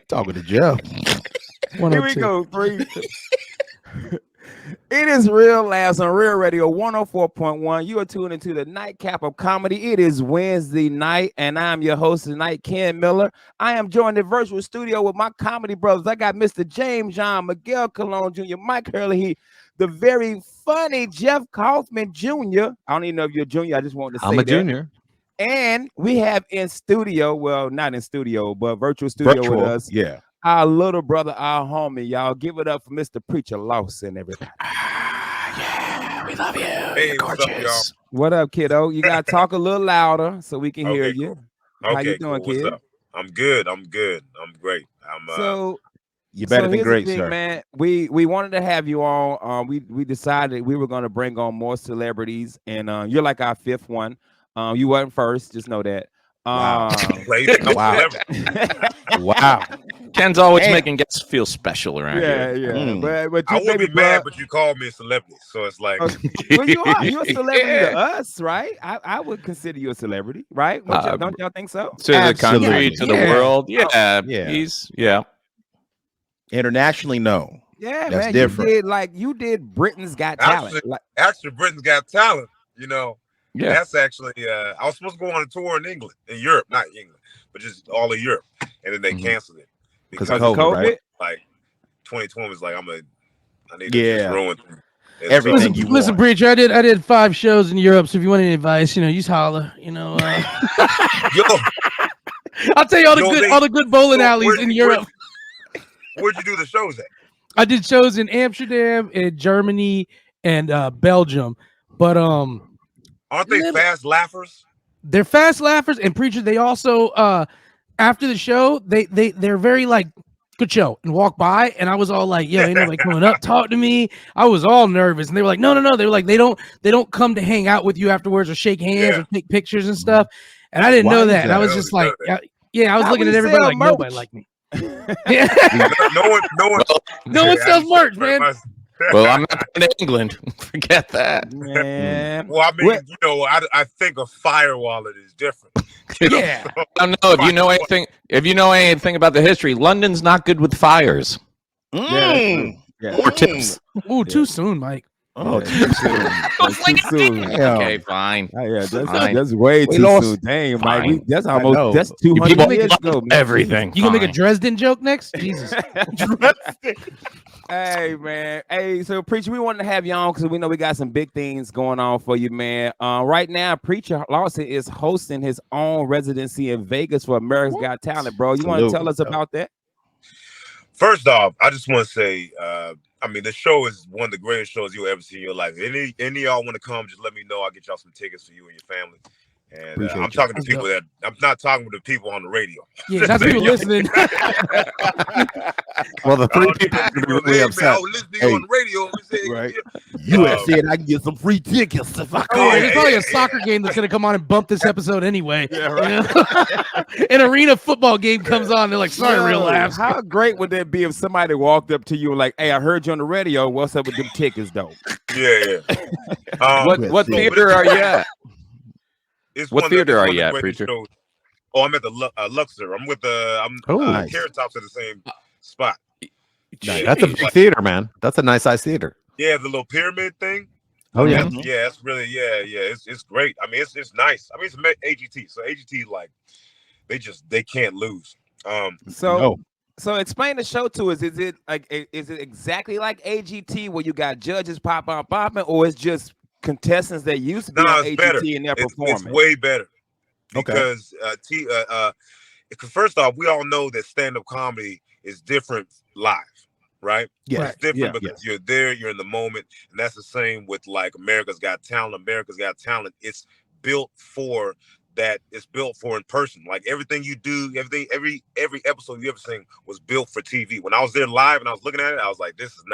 Talking to Jeff. Here we go. It is Real Laughs on Real Radio 104.1. You are tuned into the nightcap of comedy. It is Wednesday night, and I'm your host tonight, Ken Miller. I am joined in virtual studio with my comedy brothers. I got Mr. James John, Miguel Colon Jr., Mike Hurley, the very funny Jeff Kaufman Jr. I don't even know if you're a junior. I just wanted to say I'm a that. junior. And we have in studio, well, not in studio, but virtual studio with us. Yeah. Our little brother, our homie, y'all. Give it up for Mr. Preacher Lawson, everybody. Yeah, we love you. Hey, You're what's up, y'all? gorgeous. What up, kiddo? You gotta talk a little louder so we can hear Okay, you. cool. How you Okay, doing, cool. kid? What's up? I'm good. I'm great. So You better than here's great, the thing, sir. man. We wanted to have you on. We decided we were gonna bring on more celebrities, and you're like our fifth one. You wasn't first, just know that. Wow. Wow. Wow. Ken's always Damn. making guests feel special around Yeah, here. yeah. Mm. But I you would baby be mad, bro, but you called me a celebrity, so it's like well, you're a celebrity to Yeah. us, right? I would consider you a celebrity, right? Don't y'all think so? To the Absolutely. country, to the Yeah. world. Yeah, Yeah. he's Internationally known. Yeah, That's man. different. You did Britain's Got Talent. actually Britain's Got Talent. You know, yeah. that's actually I was supposed to go on a tour in England, in Europe, not England, but just all of Europe, and then they Mhm. canceled it Because of COVID, COVID? right? Like 2020 was like I need to just ruin Everything you Listen, want. Preacher, I did 5 shows in Europe, so if you want any advice, you just holler. Yo, I'll tell you all the good bowling alleys in Europe. Where'd you do the shows at? I did shows in Amsterdam, in Germany, and Belgium. But Aren't they fast laughers? they're fast laughers, and Preacher, they also after the show, they're very like good show and walk by, and I was all like, yo, ain't nobody coming up, talk to me. I was all nervous, and they were like, no. They were like, they don't come to hang out with you afterwards or shake hands or take pictures and stuff. And I didn't know that, and I was just like, yeah, I was looking at everybody like nobody liked me. Yeah. No one sells merch, man. Well, I'm not going to England. Forget that. Man. Well, I mean, I think a fire wallet is different. Yeah. I don't know if you know anything. If you know anything about the history, London's not good with fires Mm. Yeah. or tips. Ooh, too soon, Mike. Oh, Too soon. Okay, fine. Yeah, Fine. that's way We too lost- soon. Dang, Fine. Mike. That's I know. almost that's You 200 people years ago, man. everything. You gonna make a fine. Dresden joke next? Jesus. Hey, man. Hey, so Preacher, we wanted to have you on because we know we got some big things going on for you, man. Right now, Preacher Lawson is hosting his own residency in Vegas for America's Got Talent, bro. You want to tell us about that? First off, I just want to say, I mean, the show is one of the greatest shows you'll ever see in your life. Any of y'all want to come, just let me know. I'll get y'all some tickets for you and your family. And I'm talking to people that I'm not talking with the people on the radio. Yeah, that's people listening. Well, the three people are going to be really upset. I was listening on the radio. Right. You had said I can get some free tickets if I Oh, could. there's probably a soccer game that's gonna come on and bump this episode anyway. Yeah, right. An arena football game comes on, they're like, sorry, Real Laughs. How great would that be if somebody walked up to you and like, hey, I heard you on the radio. What's up with them tickets, though? Yeah. What theater are you at? What theater are you at, Preacher? Oh, I'm at the Luxor. I'm with nice. Carrot Tops at the same spot. Nice. That's a big theater, man. That's a nice size theater. Yeah, the little pyramid thing. Oh yeah. Yeah, it's really it's great. I mean, it's nice. I mean, it's AGT, so AGT like they can't lose. So explain the show to us. Is it exactly like AGT where you got judges popping, or it's just contestants that used to be on AGT better. and they're performing? It's way better because first off, we all know that stand-up comedy is different live, right? Yeah, it's different because you're there, you're in the moment, and that's the same with like America's Got Talent. America's Got Talent. It's built for that. It's built for in person. Like everything you do, every episode you ever seen was built for TV. When I was there live and I was looking at it, I was like, this is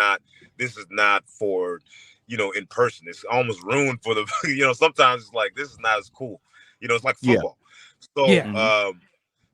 not for in person. It's almost ruined for the sometimes it's like this is not as cool. It's like football.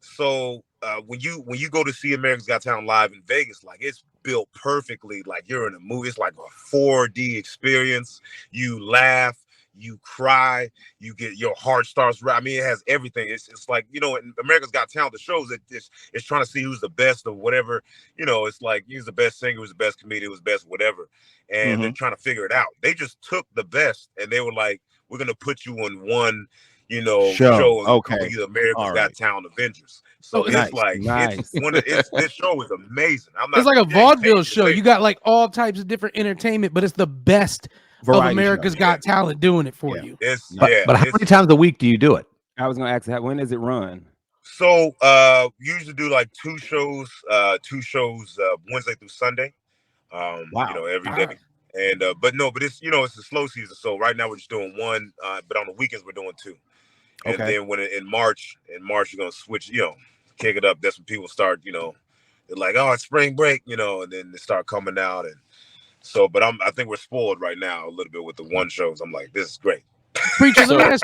So when you go to see America's Got Talent live in Vegas, like it's built perfectly, like you're in a movie. It's like a 4D experience. You laugh, you cry, you get your heart starts. I mean, it has everything. It's like, you know, in America's Got Talent, the shows that it's trying to see who's the best of whatever. You know, it's like who's the best singer, who's the best comedian, who's the best whatever, and they're trying to figure it out. They just took the best and they were like, we're gonna put you on one, you know, show and call you America's Got Talent Avengers. So it's like this show is amazing. It's like a vaudeville show. You got like all types of different entertainment, but it's the best of America's Got Talent doing it for you. But how many times a week do you do it? I was gonna ask that. When does it run? So usually do like two shows Wednesday through Sunday. You know, every day. And but it's, you know, it's a slow season. So right now we're just doing one, but on the weekends we're doing two. And then when in March you're gonna switch, you know, kick it up. That's when people start, you know, they're like, oh, it's spring break, you know, and then they start coming out. And so, but I think we're spoiled right now a little bit with the one shows. I'm like, this is great. Preacher, let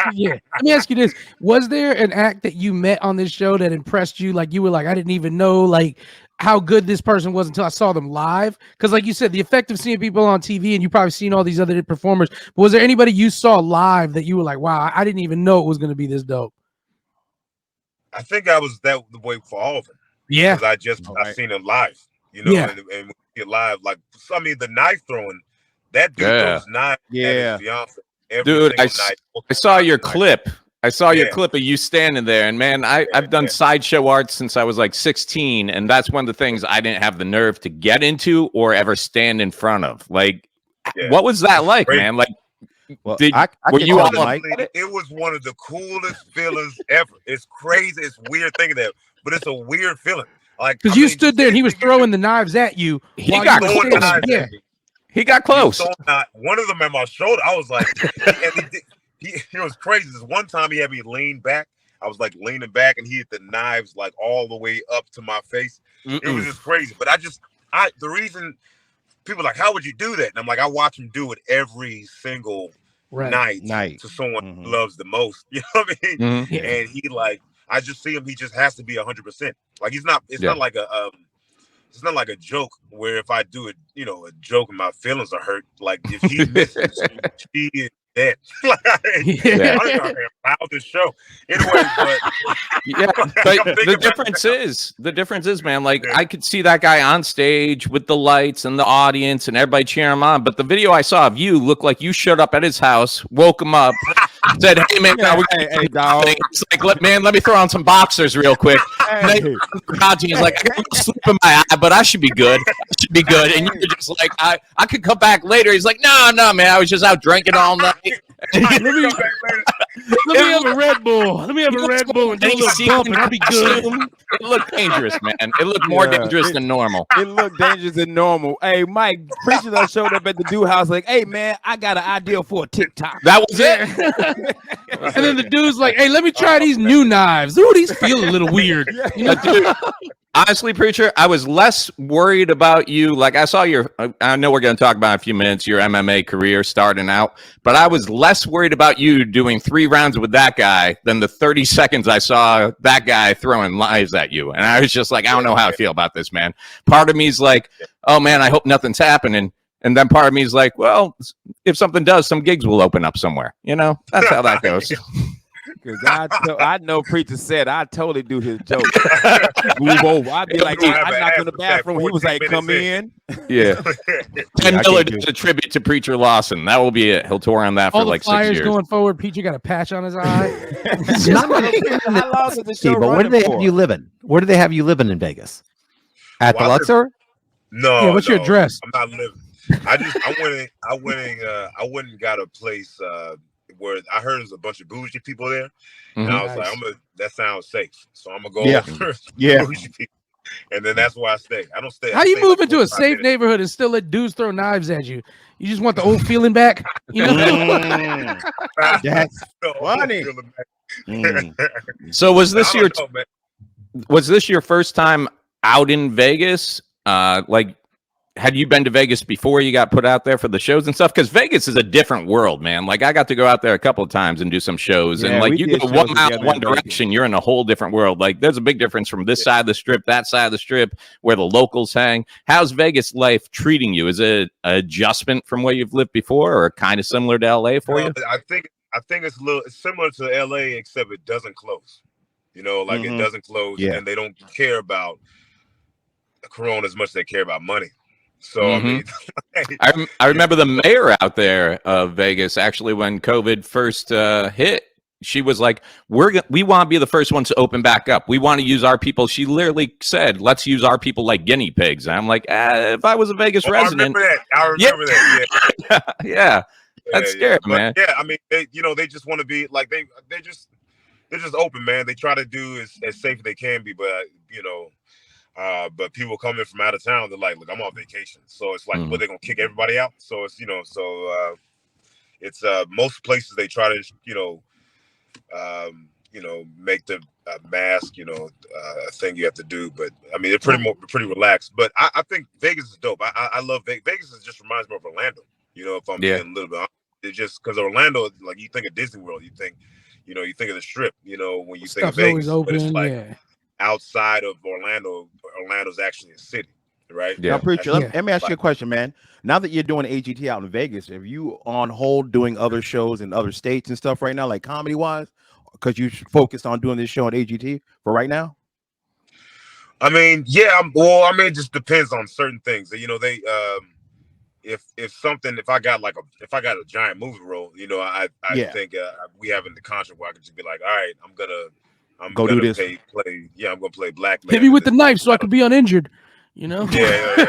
me ask you this. Was there an act that you met on this show that impressed you? Like you were like, I didn't even know like how good this person was until I saw them live. Because like you said, the effect of seeing people on TV, and you probably seen all these other performers. But was there anybody you saw live that you were like, wow, I didn't even know it was going to be this dope? I think I was the way for all of them. Yeah. Because I seen them live, you know, and when you get live, like, I mean, the knife throwing, that dude throws knives at his fiance every dude, night. I saw your clip. I saw your clip of you standing there, and man, I've done sideshow art since I was like 16, and that's one of the things I didn't have the nerve to get into or ever stand in front of. Like, what was that like, man? Like, well, were you all it was one of the coolest feelings ever. It's crazy. It's weird thinking that, but it's a weird feeling. Like, because you stood there and he was throwing the knives at you. He got close. He got close. One of them at my shoulder. I was like, it was crazy. This one time he had me lean back. I was like leaning back, and he hit the knives like all the way up to my face. It was just crazy. But the reason people are like, how would you do that? And I'm like, I watch him do it every single night to someone who loves the most. You know what I mean? And he like, I just see him. He just has to be 100%. Like it's not like it's not like a joke where if I do it, you know, a joke and my feelings are hurt. Like if he misses, she is dead. Like, I don't know about this show. Anyway, but the difference is, man, like I could see that guy on stage with the lights and the audience and everybody cheering him on. But the video I saw of you looked like you showed up at his house, woke him up, said, "Hey man, hey dog." It's like, let me throw on some boxers real quick. He's like, I got a slip in my eye, but I should be good. And you're just like, I could come back later. He's like, no, man, I was just out drinking all night. Let me have a Red Bull. Let me have a Red Bull and do a little bump, and I'll be good. It looked dangerous, man. It looked more dangerous than normal. It looked dangerous than normal. Hey, Mike, Preacher done showed up at the Dew House like, hey, man, I got an idea for a TikTok. That was it. And then the dude's like, hey, let me try these new knives. Ooh, these feel a little weird. You know? Dude, honestly, Preacher, I was less worried about you. Like, I saw I know we're going to talk about in a few minutes, your MMA career starting out, but I was less worried about you doing 3 rounds with that guy than the 30 seconds I saw that guy throwing knives at you. And I was just like, I don't know how I feel about this, man. Part of me is like, oh, man, I hope nothing's happening. And then part of me is like, well, if something does, some gigs will open up somewhere. You know, that's how that goes. Because I know Preacher said I totally do his joke. Move over. I'd be like, hey, I knocked in the bathroom. He was like, come in. Yeah. Ken Miller does a tribute to Preacher Lawson. That will be it. He'll tour on that for like 6 years. Going forward, Preacher got a patch on his eye. But where do they have you living? Where do they have you living in Vegas? At the Luxor? No. Yeah, what's your address? I'm not living. I went and got a place where I heard there's a bunch of bougie people there, and I was like, that sounds safe, so I'm gonna go over bougie people, and then that's where I stay. I don't stay. How you move into a safe neighborhood and still let dudes throw knives at you? You just want the old feeling back, you know? That's funny. So was this was this your first time out in Vegas? Like, had you been to Vegas before you got put out there for the shows and stuff? Because Vegas is a different world, man. Like I got to go out there a couple of times and do some shows, and like you go 1 mile in one direction, you're in a whole different world. Like there's a big difference from this side of the strip, that side of the strip, where the locals hang. How's Vegas life treating you? Is it an adjustment from where you've lived before, or kind of similar to LA for you? I think it's similar to LA, except it doesn't close. You know, like it doesn't close, and they don't care about Corona as much as they care about money. So I mean, I remember the mayor out there of Vegas actually when COVID first hit. She was like, we want to be the first ones to open back up. We want to use our people. She literally said, let's use our people like guinea pigs. And I'm like, if I was a Vegas resident. I remember that. Yeah. That's scary, man. Yeah, I mean, they just want to be like they're just open, man. They try to do as safe as they can be, but but people coming from out of town, they're like, look, I'm on vacation. So it's like, they're gonna kick everybody out. So it's it's most places they try to make the mask a thing you have to do. But I mean, they're pretty relaxed. But I think Vegas is dope. I love Vegas. Vegas just reminds me of Orlando. If I'm being a little bit honest. It's just because Orlando, like you think of Disney World, you think of the Strip. When you think of Vegas, but it's like outside of Orlando. Orlando's actually a city, right? Yeah. Now, Preacher, let me ask you a question, man. Now that you're doing AGT out in Vegas, are you on hold doing other shows in other states and stuff right now, like comedy wise? Because you focused on doing this show at AGT for right now. I mean, yeah. Well, I mean, it just depends on certain things. If I got a giant movie role, I think we have in the contract where I could just be like, all right, I'm gonna do this. I'm gonna play Black Man. Hit me with the knife so I could be uninjured. Yeah.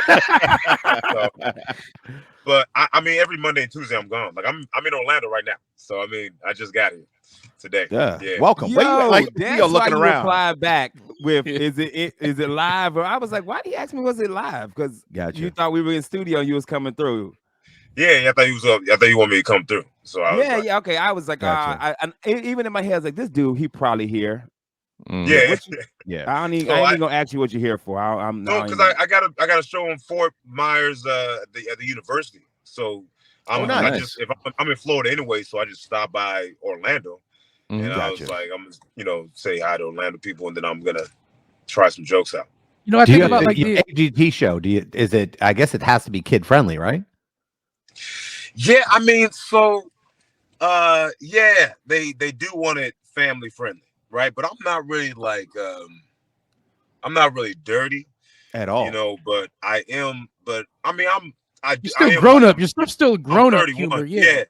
But I mean, every Monday and Tuesday I'm gone. Like I'm in Orlando right now, so I mean, I just got here today. Yeah. Welcome. You're looking around. Reply back with is it live? Or I was like, why did he ask me was it live? Because you thought we were in studio and you was coming through. Yeah, I thought he was up. I thought you wanted me to come through. So I was okay. I was like, gotcha. Even in my head, I was like, this dude, he probably here. Yeah. I ain't gonna ask you what you're here for. Because I got a show in Fort Myers at the university. So nice. if I'm in Florida anyway, so I just stopped by Orlando, and I was like, I'm say hi to Orlando people, and then I'm gonna try some jokes out. I think about like the AGT show. Is it? I guess it has to be kid friendly, right? Yeah, I mean, so they do want it family friendly. Right, but I'm not really I'm not really dirty at all. But I am. But I mean, you're still grown up. You're still grown up. Humor, yeah.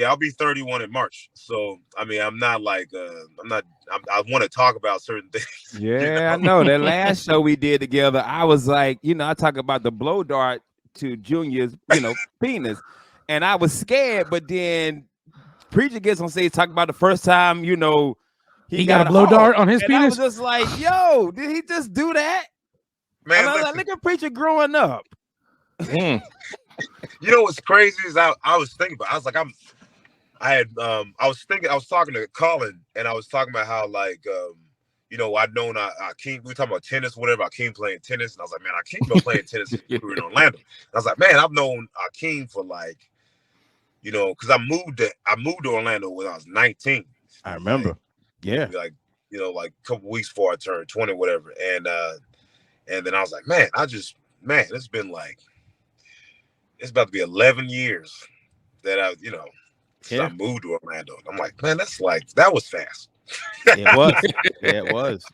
I'll be 31 in March. So I mean, I'm not like I want to talk about certain things. Yeah, I know. That last show we did together, I was like, I talk about the blow dart to Junior's, penis, and I was scared. But then Preacher gets on stage talking about the first time, he got a blow dart on his penis. I was just like, yo, did he just do that? Man, and I was like, look at Preacher growing up. What's crazy is I was thinking about. I was like, I was talking to Colin, and I was talking about how I'd known Akeem. We were talking about tennis, whatever. Akeem playing tennis, and I was like, man, Akeem been playing tennis since we were in Orlando. And I was like, man, I've known Akeem for because I moved to Orlando when I was 19. I remember. Yeah, like a couple weeks before I turned 20, whatever, and then I was like, man, it's been it's about to be 11 years that I moved to Orlando. I'm like, man, that was fast. It was. Yeah, it was.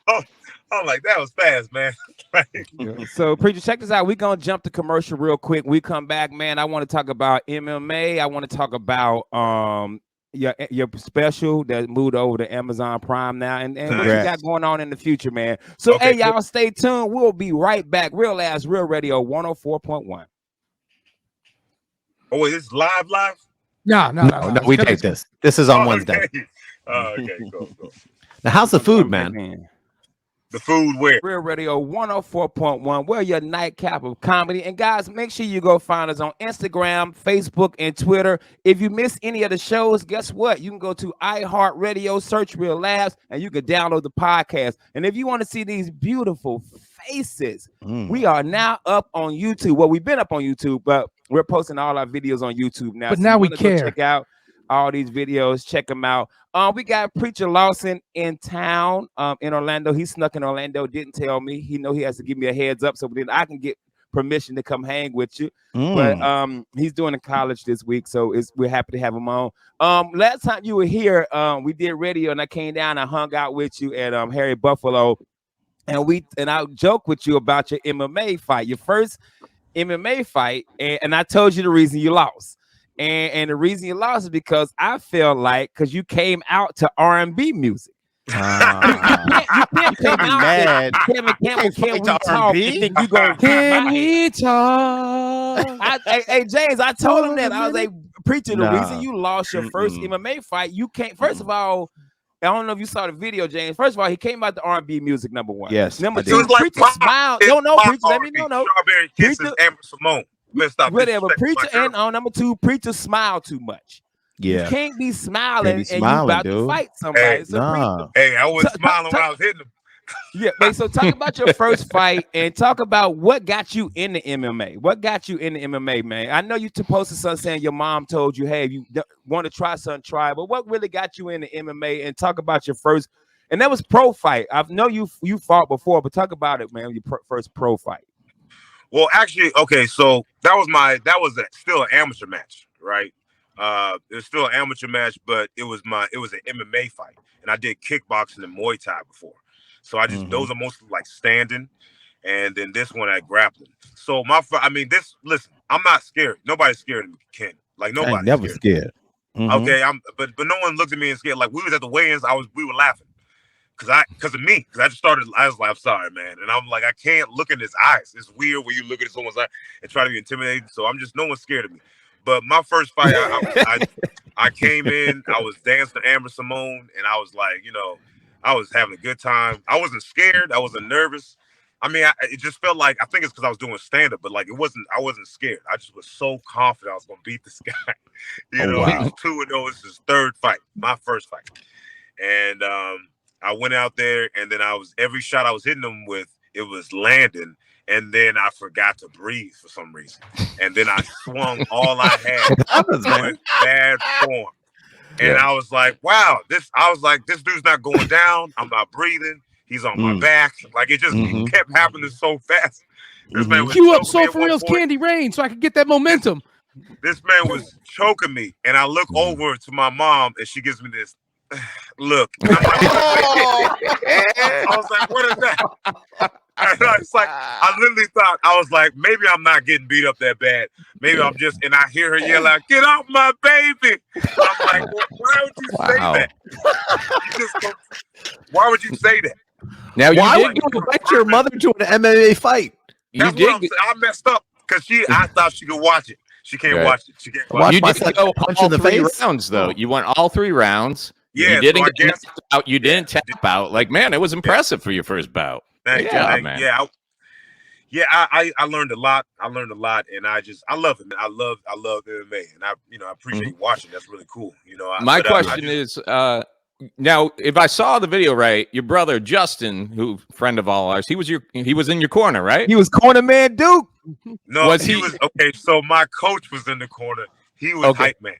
I'm like, that was fast, man. So, Preacher, check this out. We're going to jump to commercial real quick. We come back, man. I want to talk about MMA. I want to talk about your special that moved over to Amazon Prime now, and what you got going on in the future, man. So, y'all stay tuned. We'll be right back. Real Ass Real Radio 104.1. Oh, wait, it's live? No. We take this. This is on Wednesday. Okay, cool. Now, how's the food, man? The food where? Real Radio 104.1. We're your nightcap of comedy. And guys, make sure you go find us on Instagram, Facebook, and Twitter. If you miss any of the shows, guess what? You can go to iHeartRadio, search Real Laughs, and you can download the podcast. And if you want to see these beautiful, faces. We are now up on YouTube. Well, we've been up on YouTube, but we're posting all our videos on YouTube now. But so now you we wanna go care. check out all these videos. Check them out. We got Preacher Lawson in town, in Orlando. He snuck in Orlando, didn't tell me. He know he has to give me a heads up so then I can get permission to come hang with you. But he's doing a college this week, so we're happy to have him on. Last time you were here, we did radio, and I came down and hung out with you at Harry Buffalo, and I joke with you about your MMA fight, your first MMA fight, and I told you the reason you lost. And the reason you lost is because I felt like because you came out to R&B music. You can't come out mad. Can we talk? And then you go, Can we talk? Hey James, I told him that. I was like, Preacher, the Nah. reason you lost your first MMA fight, you can't. First of all, I don't know if you saw the video, James. First of all, he came out to R&B music, number one. Yes, Number I two, did. Preacher smile. No, Preacher, let me know. Strawberry Kisses, Preacher- Amber Simone. Let's stop. Whatever, disrespecting Preacher, my and on number two, Preacher smile too much. You Yeah. can't be smiling Can't be and smiling, you about dude. to fight somebody. Hey, So nah. Hey, I was T- smiling t- when I was hitting him. Yeah, wait, so talk about your first fight and talk about what got you in the MMA. What got you in the MMA, man? I know you posted something saying your mom told you, hey, if you want to try something, try. But what really got you in the MMA? And talk about your first, and that was pro fight. I know you fought before, but talk about it, man. Your first pro fight. Well, actually, okay, so that was still an amateur match, right? It was still an amateur match, but it was an MMA fight, and I did kickboxing and Muay Thai before. So I just those are mostly like standing, and then this one at grappling. So listen, I'm not scared. Nobody's scared of me, Ken. Like I ain't nobody's never scared. scared. Okay, but no one looked at me and scared. Like we was at the weigh-ins, we were laughing because of me. Because I was like, I'm sorry, man, and I'm like, I can't look in his eyes. It's weird when you look at someone's eye and try to be intimidated. So no one's scared of me. But my first fight, I came in, I was dancing to Amber Simone, and I was like, I was having a good time. I wasn't scared. I wasn't nervous. I mean, it just felt like, I think it's because I was doing stand-up, but like I wasn't scared. I just was so confident I was going to beat this guy. He was 2-0. This is his third fight, my first fight. And I went out there, and then every shot I was hitting him with, it was landing. And then I forgot to breathe for some reason. And then I swung all I had in bad form. And I was like, wow, this dude's not going down. I'm not breathing. He's on my back. Like it just kept happening so fast. This man was Cue up choking me Soul at for one Real's point. Candy Rain so I could get that momentum. This man was choking me. And I look over to my mom and she gives me this look. And I'm like, I was like, what is that? And I literally thought, I was like, maybe I'm not getting beat up that bad. Maybe I'm just, and I hear her yell out, get off my baby. I'm like, well, why would you say that? Why would you say that? Now, Why would you invite your mother to an MMA fight? That's what I'm saying. I messed up because I thought she could watch it. She can't watch it. She can't watch You it. did go punch all in the three face? rounds, though. You went all 3 rounds. Yeah, you didn't so I get guess- knocked out. You didn't tap out. Like, man, it was impressive for your first bout. Thank Good you, job, thank man. you. I learned a lot. I love it. I love MMA, and I appreciate you watching. That's really cool. My question is, now, if I saw the video right, your brother Justin, who friend of all ours, he was in your corner, right? He was corner man Duke. No, Was he he- was okay. So my coach was in the corner. He was hype man.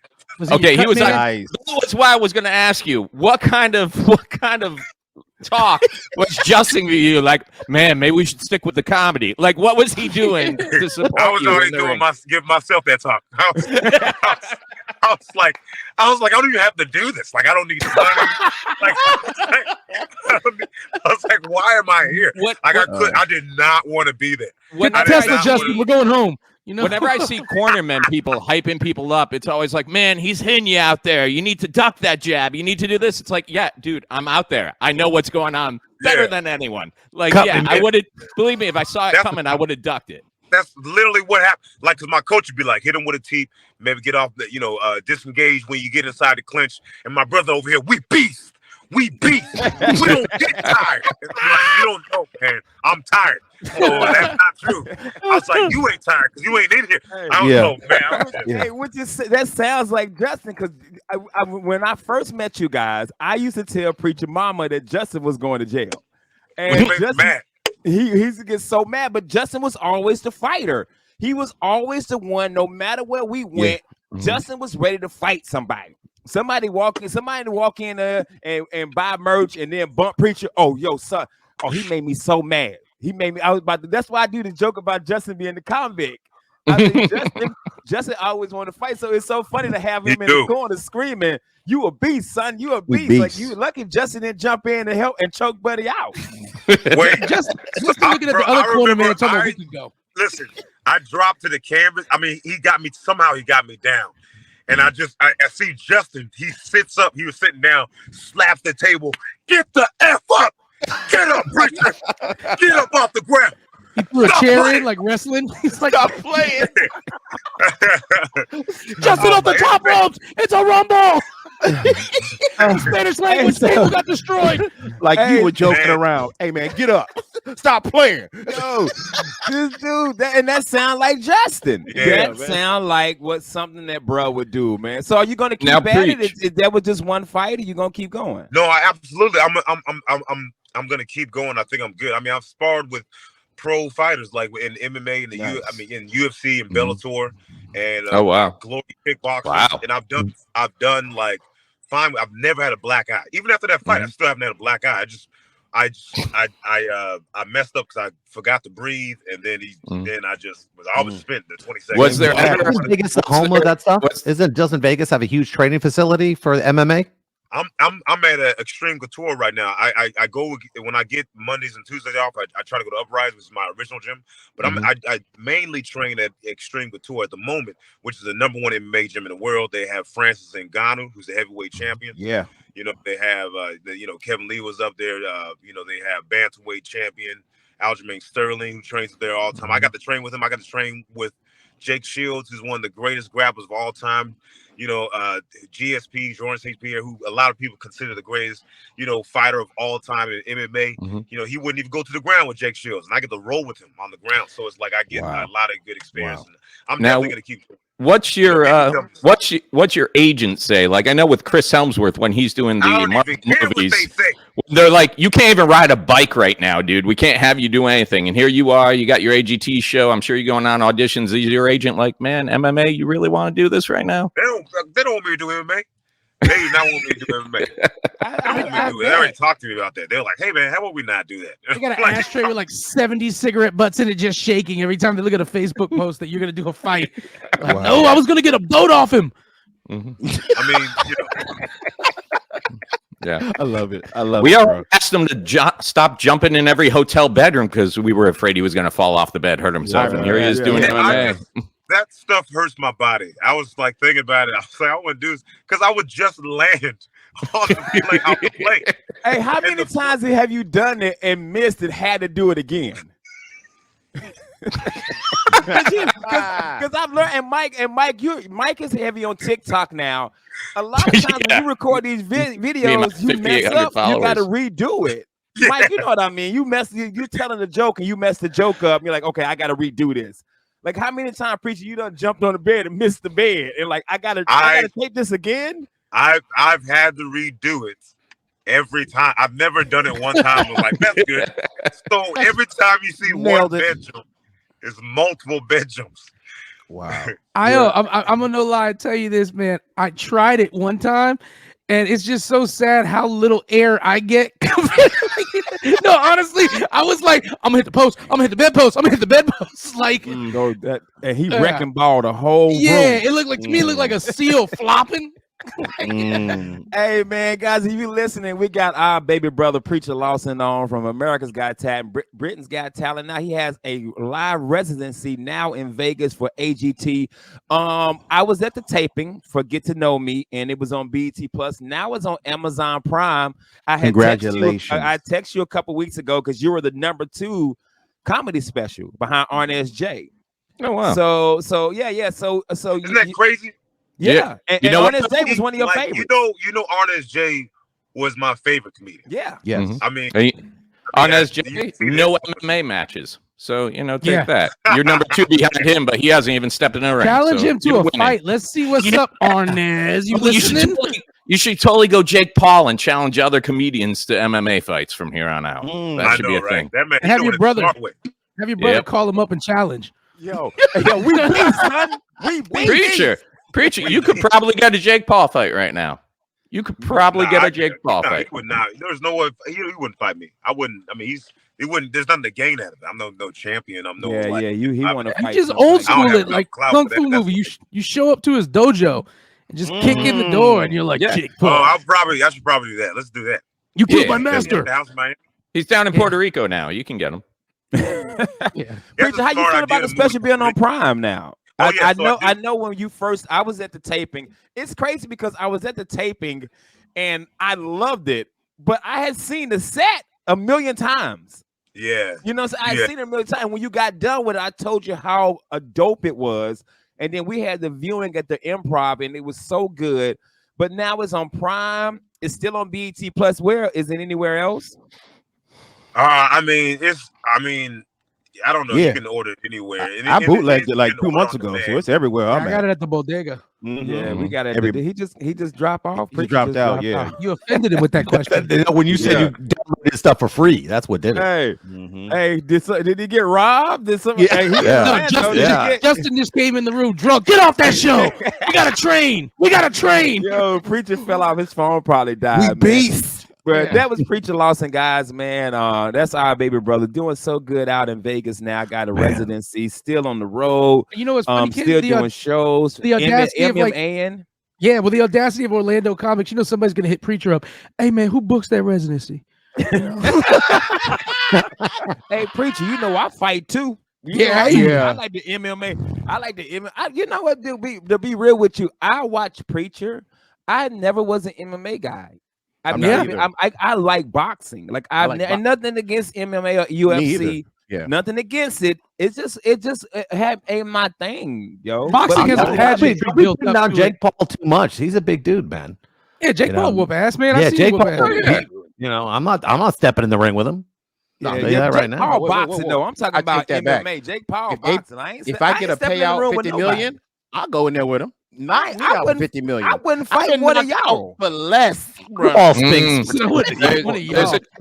Okay, he was like, Nice. That's why I was going to ask you what kind of talk was Justin to you? Like, man, maybe we should stick with the comedy. Like, what was he doing to support I was you already in the doing ring? give myself that talk. I was like, I don't even have to do this. Like, I don't need money. I was like, why am I here? I did not want to be there. Get the Tesla, Justin. We're going home. Whenever I see cornermen people hyping people up, it's always like, man, he's hitting you out there. You need to duck that jab. You need to do this. It's like, yeah, dude, I'm out there. I know what's going on better than anyone. Like, I would have, believe me, if I saw it coming, I would have ducked it. That's literally what happened. Like, because my coach would be like, hit him with a teep, maybe get off the, disengage when you get inside the clinch. And my brother over here, we beast. We beast. We don't get tired. And I'm like, you don't know, man. I'm tired. So that's not true. I was like, you ain't tired because you ain't in here. I don't know, man. Hey, what you say? That sounds like Justin. Because when I first met you guys, I used to tell Preacher Mama that Justin was going to jail. And he used to get so mad. But Justin was always the fighter. He was always the one, no matter where we went. Justin was ready to fight somebody. Somebody walk in there and buy merch and then bump Preacher. Oh, yo, son. Oh, he made me so mad. That's why I do the joke about Justin being the convict. I think Justin always wanted to fight. So it's so funny to have him in the corner screaming, "You a beast, son. You a beast." Like, you lucky Justin didn't jump in and help and choke Buddy out. Wait, just looking at the other corner man talking about we could go. Listen, I dropped to the canvas. I mean, he got me down. And I see Justin, he sits up, he was sitting down, slaps the table, "Get the F up! Get up, Preacher! Get up off the ground!" He threw a chair in like wrestling. He's like, "Stop playing!" Justin off the top ropes. It's a rumble. Spanish language table got destroyed. Like you were joking around. Hey man, get up. Stop playing. Yo, this dude, that sound like Justin. Yeah, that sound like something that bro would do, man. So are you gonna keep at it? If that was just one fight, or you gonna keep going? No, I absolutely. I'm gonna keep going. I think I'm good. I mean, I've sparred with pro fighters like in MMA and in UFC and Bellator and Glory Kickboxing. Wow. And I've done like fine. I've never had a black eye. Even after that fight, I still haven't had a black eye. I messed up because I forgot to breathe, and then I just was spent the 20 seconds. Was there ever Vegas the home of that stuff? Doesn't Vegas have a huge training facility for MMA? I'm at an Extreme Couture right now. I go when I get Mondays and Tuesdays off. I try to go to Uprise, which is my original gym. But I mainly train at Extreme Couture at the moment, which is the #1 MMA gym in the world. They have Francis Ngannou, who's the heavyweight champion. Yeah, they have Kevin Lee was up there. They have bantamweight champion Aljamain Sterling, who trains there all the time. I got to train with him. I got to train with Jake Shields, who's one of the greatest grapplers of all time. GSP, Jordan St. Pierre, who a lot of people consider the greatest, fighter of all time in MMA. He wouldn't even go to the ground with Jake Shields, and I get to roll with him on the ground. So it's like I get a lot of good experience. And I'm definitely going to keep. What's your agent say? Like, I know with Chris Helmsworth when he's doing the movies, they're like, "You can't even ride a bike right now, dude. We can't have you do anything." And here you are, you got your AGT show. I'm sure you're going on auditions. Is your agent like, "Man, MMA, you really want to do this right now?" They don't want me to do MMA. They do not want me to do MMA. They already talked to me about that. They're like, "Hey man, how about we not do that?" They got an ashtray with like 70 cigarette butts in it, just shaking every time they look at a Facebook post that you're gonna do a fight. Like, no, I was gonna get a boat off him. I mean, Yeah, I love it. We all asked him to stop jumping in every hotel bedroom because we were afraid he was going to fall off the bed, hurt himself, and here he is doing MMA. That stuff hurts my body. I was like thinking about it. I was like, I want to do this because I would just land on the plane. Hey, how many times have you done it and missed it? Had to do it again? Because I've learned, and Mike is heavy on TikTok now. A lot of times when you record these videos, you mess up, you got to redo it. Mike, you know what I mean? You're telling a joke and you mess the joke up. You're like, okay, I got to redo this. Like, how many times, Preacher, you done jumped on the bed and missed the bed, and like, I gotta tape this again? I've had to redo it every time. I've never done it one time. I'm like, that's good. So every time you see one bedroom, it's multiple bedrooms. Wow. I'm gonna no lie, tell you this, man. I tried it one time, and it's just so sad how little air I get. No, honestly, I was like, I'm gonna hit the post, I'm gonna hit the bedpost, I'm gonna hit the bedpost. Like, and he wrecking ball the whole room. It looked like to me, it looked like a seal flopping. Hey man, guys, if you listening, we got our baby brother Preacher Lawson on from America's Got Talent, Britain's Got Talent. Now he has a live residency now in Vegas for AGT. I was at the taping for Get to Know Me, and it was on BET Plus. Now it's on Amazon Prime. Congratulations! I texted you a couple weeks ago because you were the #2 comedy special behind RNSJ. Oh wow! So yeah. So isn't that crazy? Yeah. And Arnez J was one of your favorites. You know, Arnez J was my favorite comedian. Yeah. Yes. I mean, Arnez J, no MMA matches. So, take that. You're #2 behind him, but he hasn't even stepped in a ring. Challenge him to a fight. Let's see what's up, Arnez. You listening? You should totally go Jake Paul and challenge other comedians to MMA fights from here on out. That should be a thing. That man, And have your brother Yep. call him up and challenge. Yo, we beat, son. We beat. Preacher, you could probably get a Jake Paul fight right now. You could probably get a Jake Paul fight. He would not. There's no way he wouldn't fight me. I wouldn't. I mean, he wouldn't. There's nothing to gain out of it. I'm no champion. I'm no. He want to You fight. just old school it like kung fu movie. You show up to his dojo and just kick in the door, and you're like, Jake Paul. I should probably do that. Let's do that. You killed my master. He's down in Puerto Rico now. You can get him. Preacher, how you feel about the special being on Prime now? I know when you first, I was at the taping. It's crazy because I was at the taping and I loved it, but I had seen the set a million times. Yeah. You know, so I had seen it a million times. When you got done with it, I told you how dope it was. And then we had the viewing at the Improv and it was so good. But now it's on Prime. It's still on BET Plus. Where is it anywhere else? I don't know. Yeah. You can order it anywhere. I bootlegged it like 2 months ago, so it's everywhere. I got it at the bodega. Yeah, we got it. He just dropped off. He dropped out. Yeah, you offended him with that question. When you said you downloaded stuff for free, that's what did it. Hey, did he get robbed? Did somebody? Justin just came in the room drunk. Get off that show. We got to train. Yo, Preacher fell off his phone. Probably died. We beast. But that was Preacher Lawson, guys, man. That's our baby brother doing so good out in Vegas now. Got a residency, still on the road. You know what's funny? Still doing shows. The audacity of the audacity of Orlando comics. You know somebody's gonna hit Preacher up. Hey man, who books that residency? Hey Preacher, you know I fight too. I like the MMA. I like the MMA. You know what? To be real with you, I watch Preacher. I never was an MMA guy. I like boxing. Like and nothing against MMA or UFC. Yeah, nothing against it. It just ain't my thing, yo. Boxing has a pageant built up. Down Jake Paul too much. He's a big dude, man. Yeah, Jake Paul whoop ass, man. Yeah, Jake Paul. Ass. You know, I'm not stepping in the ring with him. I'll tell you that right now. Paul boxing though. I'm talking about MMA. Back. Jake Paul boxing. If I get a payout 50 million, I'll go in there with him. I wouldn't 50 million. I wouldn't fight one of y'all for less. All stinks.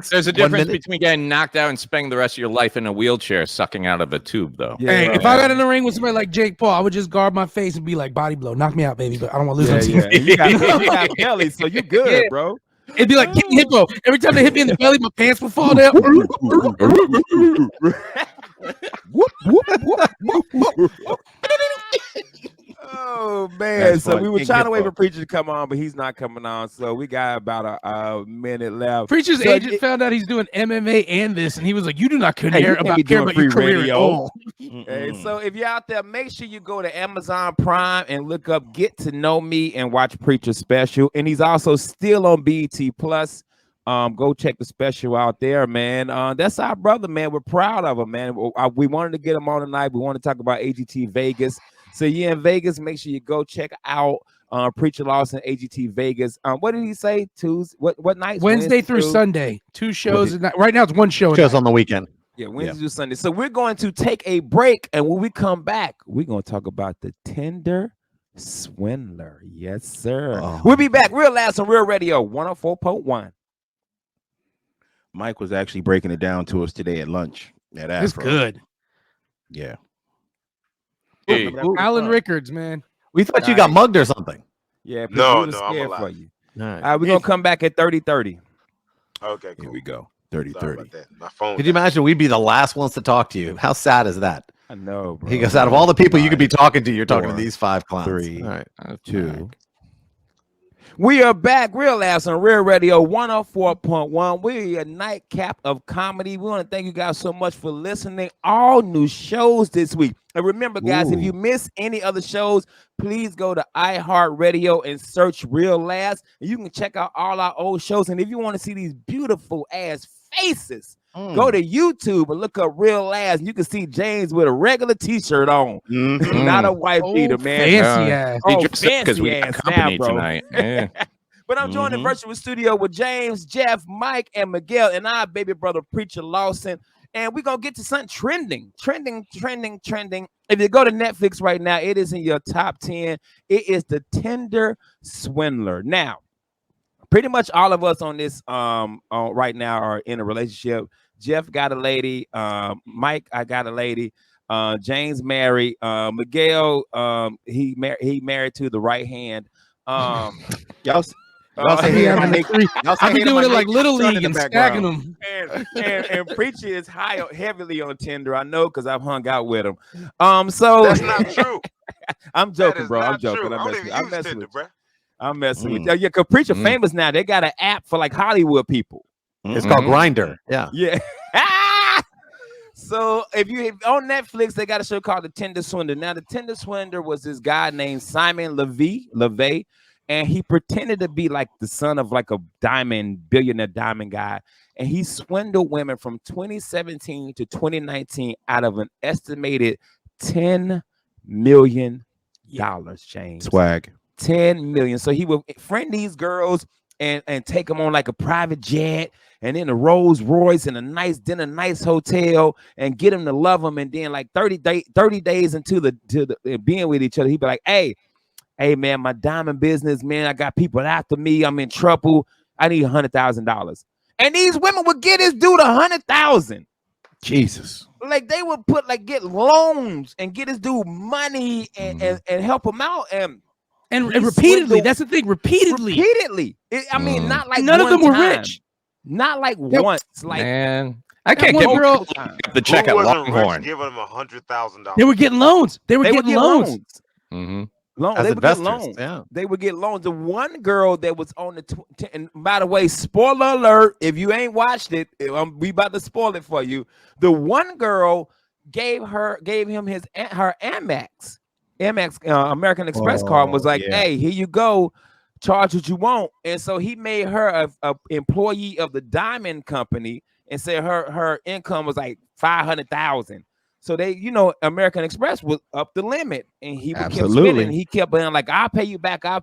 There's a difference between getting knocked out and spending the rest of your life in a wheelchair sucking out of a tube, though. Hey, if I got in the ring with somebody like Jake Paul, I would just guard my face and be like, body blow, knock me out, baby, but I don't want to lose my team. You got belly, so you good, bro. It'd be like King Hippo. Every time they hit me in the belly, my pants would fall down. Oh man! So we were trying to wait for Preacher to come on, but he's not coming on. So we got about a minute left. Preacher's agent found out he's doing MMA and this, and he was like, "You do not care about your career at all." Hey, so if you're out there, make sure you go to Amazon Prime and look up "Get to Know Me" and watch Preacher's special. And he's also still on BET Plus. Go check the special out there, man. That's our brother, man. We're proud of him, man. We wanted to get him on tonight. We want to talk about AGT Vegas. So you're in Vegas, make sure you go check out Preacher Lawson, AGT Vegas. What did he say? Tuesday? What night? Wednesday through Sunday. 2 shows. Right now it's 1 show. Shows on the weekend. Yeah, Wednesday through Sunday. So we're going to take a break, and when we come back, we're going to talk about the Tinder Swindler. Yes, sir. We'll be back real last on Real Radio 104.1. Mike was actually breaking it down to us today at lunch. It's good. Yeah. Hey. Alan Rickards, man. We thought you got mugged or something. Yeah, no, I'm alive. for you. All right. All right, we're gonna come back at 30:30. Okay, cool. Here we go. 30:30. My phone. Could you imagine we'd be the last ones to talk to you? How sad is that? I know, bro. He goes, out of all the people you could be talking to, you're talking to these 5 clowns. 3, All right. 2. We are back, Real Laughs on Real Radio 104.1. We're a nightcap of comedy. We want to thank you guys so much for listening. All new shows this week. And remember, guys, if you miss any other shows, please go to iHeartRadio and search Real Laughs. And you can check out all our old shows. And if you want to see these beautiful ass faces, go to YouTube and look up Real Laughs. You can see James with a regular t-shirt on, not a white beater, man. Fancy ass. Because we got company tonight. Yeah. But I'm joined in virtual studio with James, Jeff, Mike, and Miguel, and our baby brother, Preacher Lawson. And we're going to get to something trending. If you go to Netflix right now, it is in your top 10. It is The Tinder Swindler. Now, pretty much all of us on this right now are in a relationship. Jeff got a lady, Mike, I got a lady, James married, Miguel, he married to the right hand. Y'all say I've been doing it like Little League and stacking them. And Preacher is heavily on Tinder. I know because I've hung out with him. So that's not true. I'm joking, bro. I'm joking. I'm messing with you. Yeah, because Preacher famous now. They got an app for like Hollywood people. It's called Grindr. Yeah. Yeah. So if on Netflix, they got a show called The Tender Swindler. Now, The Tender Swindler was this guy named Simon LeVay, and he pretended to be like the son of like a billionaire diamond guy. And he swindled women from 2017 to 2019 out of an estimated $10 million, James. Swag. 10 million. So he would friend these girls and take them on like a private jet and then a Rolls Royce and a nice dinner, nice hotel, and get them to love them. And then like 30 days into the being with each other, he'd be like, hey man, my diamond business, man, I got people after me. I'm in trouble. I need $100,000. And these women would get this dude $100,000. Jesus. Like they would get loans and get this dude money and help him out. And repeatedly, that's the thing. Repeatedly. I mean, not like none of them were rich. Not like once. Like, man, I can't get girl the check at Longhorn. Giving them $100,000. They were getting loans. They were getting loans. They would get loans. Yeah. They would get loans. The one girl that was on and by the way, spoiler alert, if you ain't watched it, we about to spoil it for you. The one girl gave him her Amex American Express card and was like, hey, here you go, charge what you want. And so he made her a employee of the diamond company and said her income was like $500,000. So they, American Express was up the limit, and he kept spending. He kept being like, I'll pay you back. And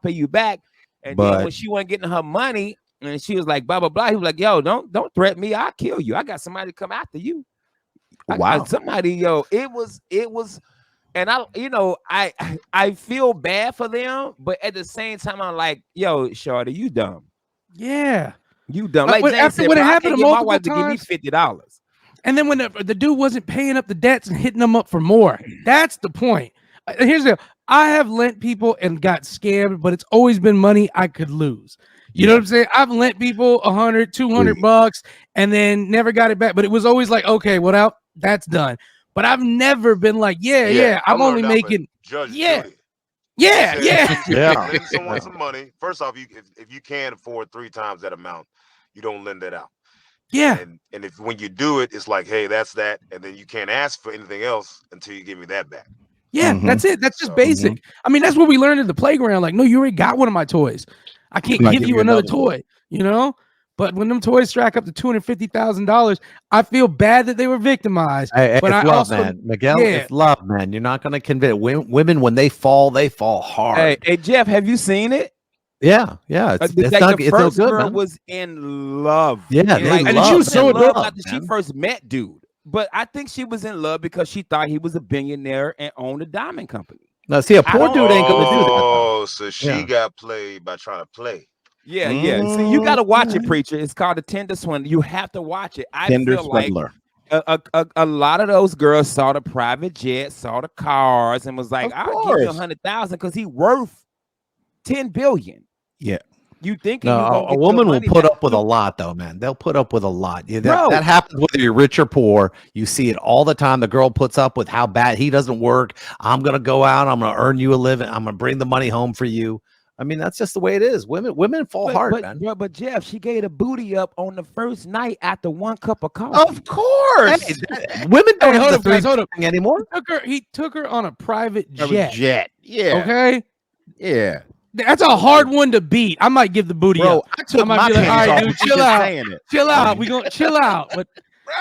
then when she wasn't getting her money and she was like, blah, blah, blah, he was like, yo, don't threaten me. I'll kill you. I got somebody to come after you. It was. And I feel bad for them, but at the same time, I'm like, yo, shorty, you dumb. Yeah. You dumb. Like James said, when it happened to my wife to give me $50. And then when the dude wasn't paying up the debts and hitting them up for more, that's the point. I have lent people and got scammed, but it's always been money I could lose. You know what I'm saying? I've lent people $100, $200 and then never got it back. But it was always like, okay, well, that's done. But I've never been like, I'm only making Lend someone some money. First off, if you can't afford 3 times that amount, you don't lend it out. Yeah. And if when you do it, it's like, hey, that's that. And then you can't ask for anything else until you give me that back. Yeah, that's it. That's just basic. I mean, that's what we learned at the playground. Like, no, you already got one of my toys. I can't give you another toy, But when them toys stack up to $250,000, I feel bad that they were victimized. But it's love, man. Miguel, it's love, man. You're not going to convince women when they fall hard. Hey, Jeff, have you seen it? Yeah. The first girl was in love. Yeah, and she was so in love after she first met dude. But I think she was in love because she thought he was a billionaire and owned a diamond company. Now, see, a poor dude ain't going to do that. Oh, so she got played by trying to play. Yeah. See, you got to watch it, Preacher. It's called The Tender Swindler. You have to watch it. I feel Swindler. Like a lot of those girls saw the private jet, saw the cars, and was like, "I'll give you $100,000 because he worth $10 billion." Yeah. You think a woman will put up with a lot, though, man. They'll put up with a lot. That happens whether you're rich or poor. You see it all the time. The girl puts up with how bad he doesn't work. I'm gonna go out. I'm gonna earn you a living. I'm gonna bring the money home for you. I mean, that's just the way it is. Women fall hard, man. But Jeff, she gave the booty up on the first night after 1 cup of coffee. Of course. Women don't have the thing anymore. He took her on a private jet. Yeah. Okay. Yeah. That's a hard one to beat. I might give the booty up. I took my pants off. All right, dude, chill out. We gonna chill out. But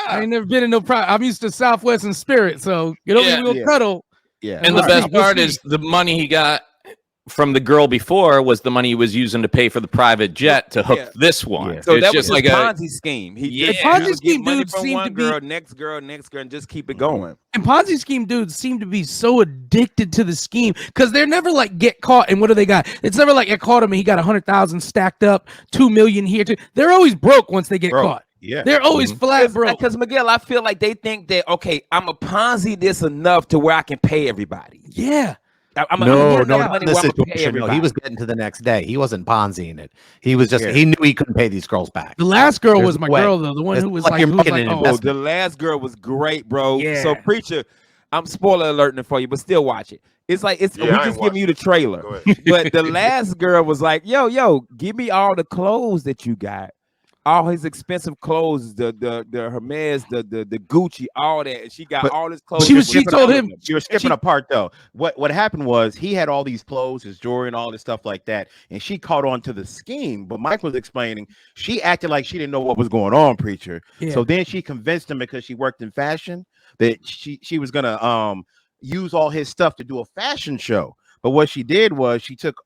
I ain't never been in no private. I'm used to Southwest and Spirit, so get over here, we'll cuddle. Yeah. And the best part is the money he got from the girl before was the money he was using to pay for the private jet to hook this one. Yeah. So it's that just was like his a Ponzi scheme. The Ponzi scheme money dude from seemed one to be girl, next girl, and just keep it going. And Ponzi scheme dudes seem to be so addicted to the scheme because they're never like get caught. And what do they got? It's never like it caught him and he got 100,000 stacked up, 2 million here. They're always broke once they get caught. Yeah, they're always flat broke. Because Miguel, I feel like they think that I'm a Ponzi this enough to where I can pay everybody. Yeah. No, this situation. No, he was getting to the next day. He wasn't Ponziing it. He was just he knew he couldn't pay these girls back. The last girl was my girl though. The one who was like oh, the last girl was great, bro. Yeah. So preacher, I'm spoiler alerting for you, but still watch it. It's like we just giving you the trailer. But the last girl was like, yo, give me all the clothes that you got. All his expensive clothes, the Hermes, the Gucci, all that. And she got all his clothes. She told him you were skipping a part though. What happened was he had all these clothes, his jewelry, and all this stuff like that, and she caught on to the scheme. But Mike was explaining she acted like she didn't know what was going on, preacher. Yeah. So then she convinced him because she worked in fashion that she was gonna use all his stuff to do a fashion show. But what she did was she took.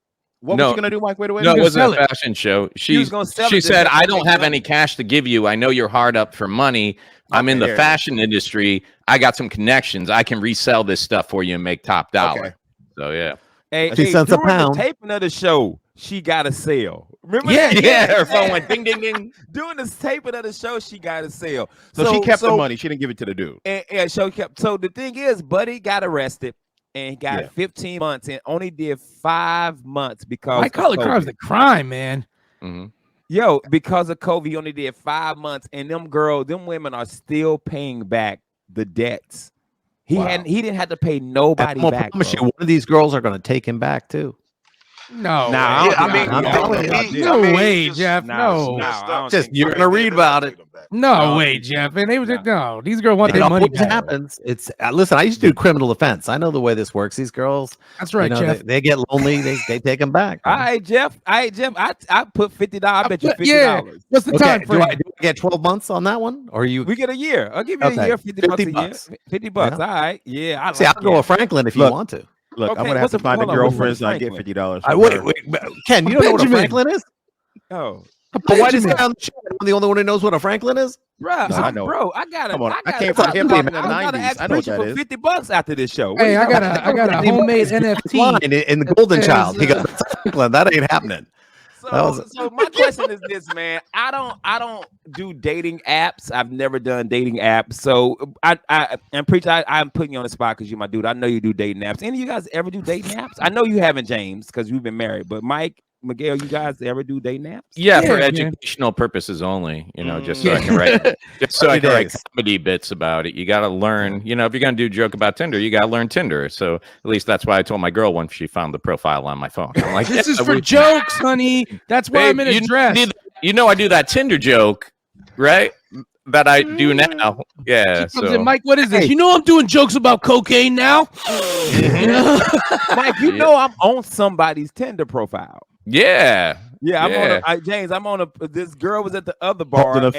What was she gonna do, Mike? Wait. No, it wasn't a fashion show. She said, "I don't have any cash to give you. I know you're hard up for money. I'm in the fashion industry. I got some connections. I can resell this stuff for you and make top dollar." Okay. So yeah, hey, cents a pound. The taping of the show, she got a sale. Remember? Yeah. Her phone went ding ding ding. Doing the taping of the show, she got a sale. So she kept the money. She didn't give it to the dude. And so the thing is, Buddy got arrested. And he got 15 months and only did 5 months because I call it crime's the crime, man. Mm-hmm. Yo, because of COVID, he only did 5 months, and them women are still paying back the debts. He didn't have to pay nobody back. I promise you, one of these girls are going to take him back too. No, no way, Jeff. No, just you're gonna read about it. No way, Jeff. And they was no. These girls want their money back. Happens. It's listen. I used to do criminal defense. I know the way this works. These girls. That's right, Jeff. They get lonely. They take them back. All right, Jeff. I put $50. I bet you $50. Yeah. What's the time frame? Do I get 12 months on that one, or you? We get a year. I'll give you a year. $50 a year. $50. Yeah. All right. Yeah. I'll go with Franklin if you want to. Look, I'm gonna have to find a girlfriend so I get $50. Wait, Ken, you don't know what a Franklin is? Oh, why did you say on the show? I'm the only one who knows what a Franklin is. Bro, I got it. I came from hip hop in the 90s. I know what that is. $50 after this show. Hey, I got a homemade NFT in the Golden Child. He got Franklin. That ain't happening. So my question is this, man. I don't do dating apps. I've never done dating apps. So I'm putting you on the spot because you're my dude. I know you do dating apps. Any of you guys ever do dating apps? I know you haven't, James, because we've been married. But Mike, Miguel, you guys ever do dating apps? Yeah, for educational purposes only. Just so I can write comedy bits about it. You got to learn. If you're gonna do a joke about Tinder, you got to learn Tinder. So at least that's why I told my girl when she found the profile on my phone. I'm like, this is for jokes, honey. That's why I'm in a dress. I do that Tinder joke, right? That I do now. Yeah. So Mike, what is this? I'm doing jokes about cocaine now. Mike, I'm on somebody's Tinder profile. Yeah. I'm James. I'm on this girl was at the other bar, and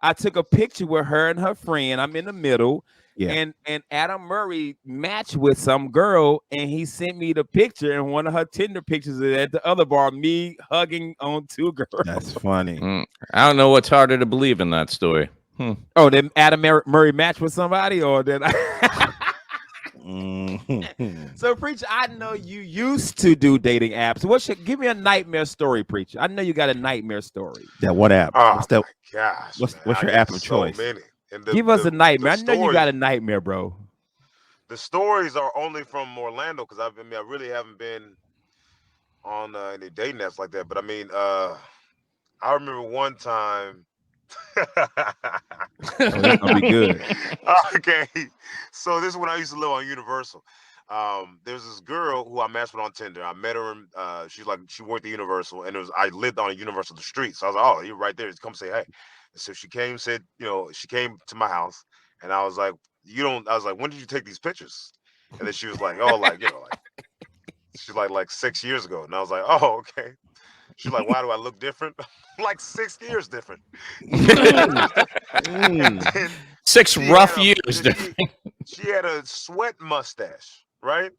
I took a picture with her and her friend. I'm in the middle. Yeah. And Adam Murray matched with some girl, and he sent me the picture, and one of her Tinder pictures is at the other bar, me hugging on two girls. That's funny. I don't know what's harder to believe in that story. Oh, then Adam Murray matched with somebody, or did I? So, Preacher, I know you used to do dating apps. Give me a nightmare story, Preacher. I know you got a nightmare story. Yeah, what app? Oh, gosh. What's your app of choice? Many. Give us a nightmare. I know you got a nightmare, bro. The stories are only from Orlando because I really haven't been on any dating apps like that. But I remember one time. That's gonna be good. Okay, so this is when I used to live on Universal. There's this girl who I matched with on Tinder. I met her, and she worked at Universal, and I lived on a Universal the street. So I was like, "Oh, you're right there. Just come say hey." And so she came, she came to my house, and I was like, I was like, "When did you take these pictures?" And then she was like, "Oh, she's like 6 years ago." And I was like, "Oh, okay." She's like, "Why do I look different?" Like 6 years different. 6 rough years different. She had a sweat mustache, right?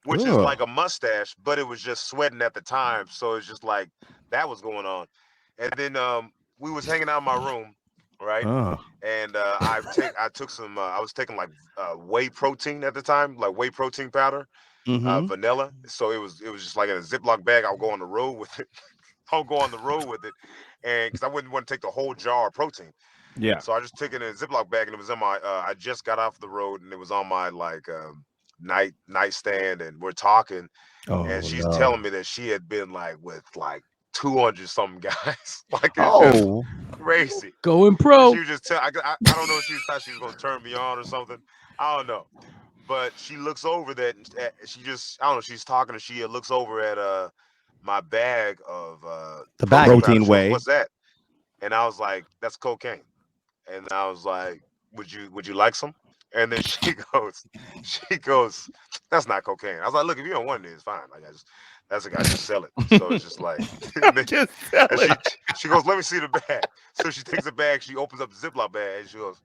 which is like a mustache, but it was just sweating at the time. So it's just like that was going on. And then we was hanging out in my room, right? And I took some. I was taking like whey protein at the time, like whey protein powder, vanilla. So it was just like in a Ziploc bag. I'll go on the road with it. I'll go on the road with it, and because I wouldn't want to take the whole jar of protein. Yeah. So I just took it in a Ziploc bag, and it was in my. I just got off the road, and it was on my like nightstand, and we're talking, and she's telling me that she had been like with like 200 something guys. Like it's just crazy. Going pro. She was just I don't know if she thought she was gonna turn me on or something. I don't know. But she looks over that and she just I don't know, she's talking and she looks over at my bag of the bag protein whey. What's that? And I was like, that's cocaine. And I was like, would you like some? And then she goes, that's not cocaine. I was like, look, if you don't want it, it's fine. Like that's a guy just sell it. So it's just like Just sell it. She goes, let me see the bag. So she takes the bag, she opens up the Ziploc bag, and she goes,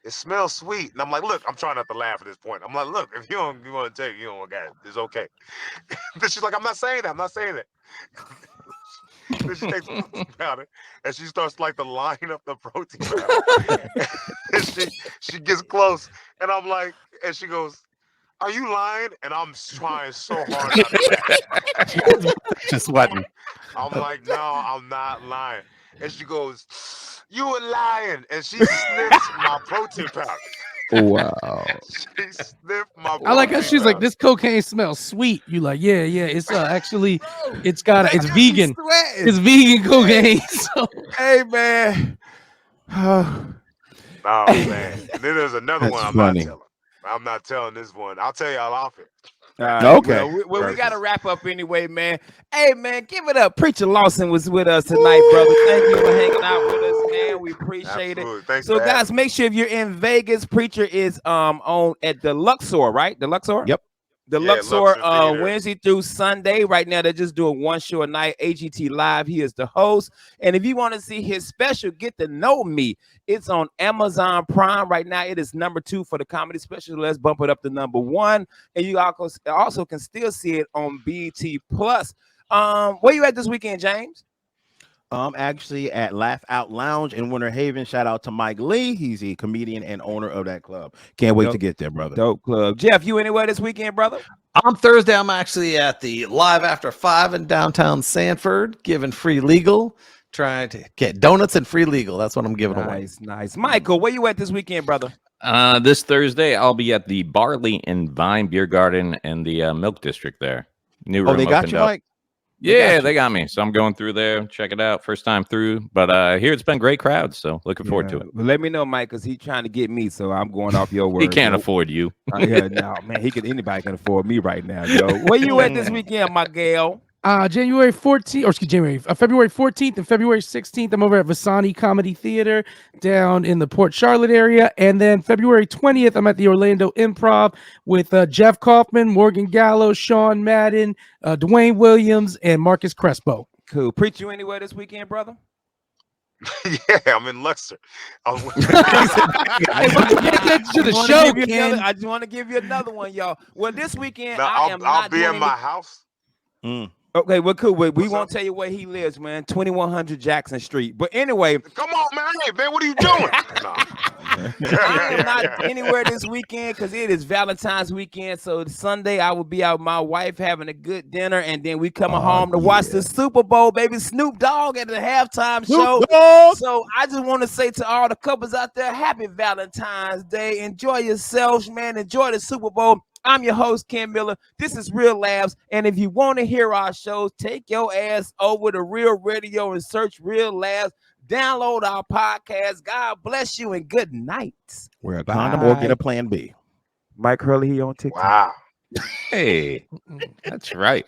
it smells sweet. And I'm like, look, I'm trying not to laugh at this point. I'm like, look, if you want to take it, you don't got it. It's okay. Then she's like, I'm not saying that. Then she takes the protein powder and she starts like to line up the protein powder. And she gets close and I'm like, and she goes, are you lying? And I'm trying so hard not to laugh. Just sweating. I'm like, no, I'm not lying. And she goes, you were lying. And she sniffs my protein powder. Wow. She sniffed my I like how she's powder. like, this cocaine smells sweet. You like, yeah, it's actually it's vegan. It's vegan cocaine. So Hey man. Oh man. And then there's another one I'm funny. not telling. I'm not telling this one. I'll tell y'all off it. Okay. Well, we got to wrap up anyway, man. Hey, man, give it up. Preacher Lawson was with us tonight, brother. Thank you for hanging out with us, man. We appreciate it. Thanks So, for guys, having make sure if you're in Vegas, Preacher is on at the Luxor, right? The Luxor? Yep. The Yeah, Luxor Luxor Theater. Wednesday through Sunday. Right now, they're just doing one show a night. AGT Live. He is the host. And if you want to see his special, Get to Know Me, it's on Amazon Prime right now. It is #2 for the comedy special. Let's bump it up to #1. And you also can still see it on BET Plus. Where you at this weekend, James? I'm actually at Laugh Out Lounge in Winter Haven. Shout out to Mike Lee. He's a comedian and owner of that club. Can't wait to get there, brother. Dope club. Jeff, you anywhere this weekend, brother? On Thursday, I'm actually at the Live After 5 in downtown Sanford, giving free legal, trying to get donuts and free legal. That's what I'm giving away. Nice. Michael, where you at this weekend, brother? This Thursday, I'll be at the Barley and Vine Beer Garden in the Milk District there. New room They got opened you, up. Mike? Yeah, they got me. So I'm going through there. Check it out. First time through. But here it's been great crowds. So looking forward to it. Well, let me know, Mike, because he's trying to get me. So I'm going off your word. He can't afford you. Yeah, no, man. Anybody can afford me right now, yo. Where you at this weekend, my gal? February 14th and February 16th, I'm over at Vasani Comedy Theater down in the Port Charlotte area. And then February 20th, I'm at the Orlando Improv with Jeff Kaufman, Morgan Gallo, Sean Madden, Dwayne Williams, and Marcus Crespo. Cool. Preach you anywhere this weekend, brother? Yeah, I'm in Luxor. To the show, Ken. I just want to give you another one, y'all. Well, this weekend, I'll be in my house. Okay, well, cool. We won't tell you where he lives, man. 2100 Jackson Street. But anyway, come on, man. Hey, man, what are you doing? I am not anywhere this weekend because it is Valentine's weekend. So Sunday, I will be out with my wife having a good dinner, and then we coming home to watch the Super Bowl, baby. Snoop Dogg at the halftime show. So I just want to say to all the couples out there, happy Valentine's Day. Enjoy yourselves, man. Enjoy the Super Bowl. I'm your host, Ken Miller. This is Real Labs. And if you want to hear our shows, take your ass over to Real Radio and search Real Labs. Download our podcast. God bless you and good night. Wear a condom or get a plan B. Mike Hurley, he on TikTok. Wow. Hey, that's right.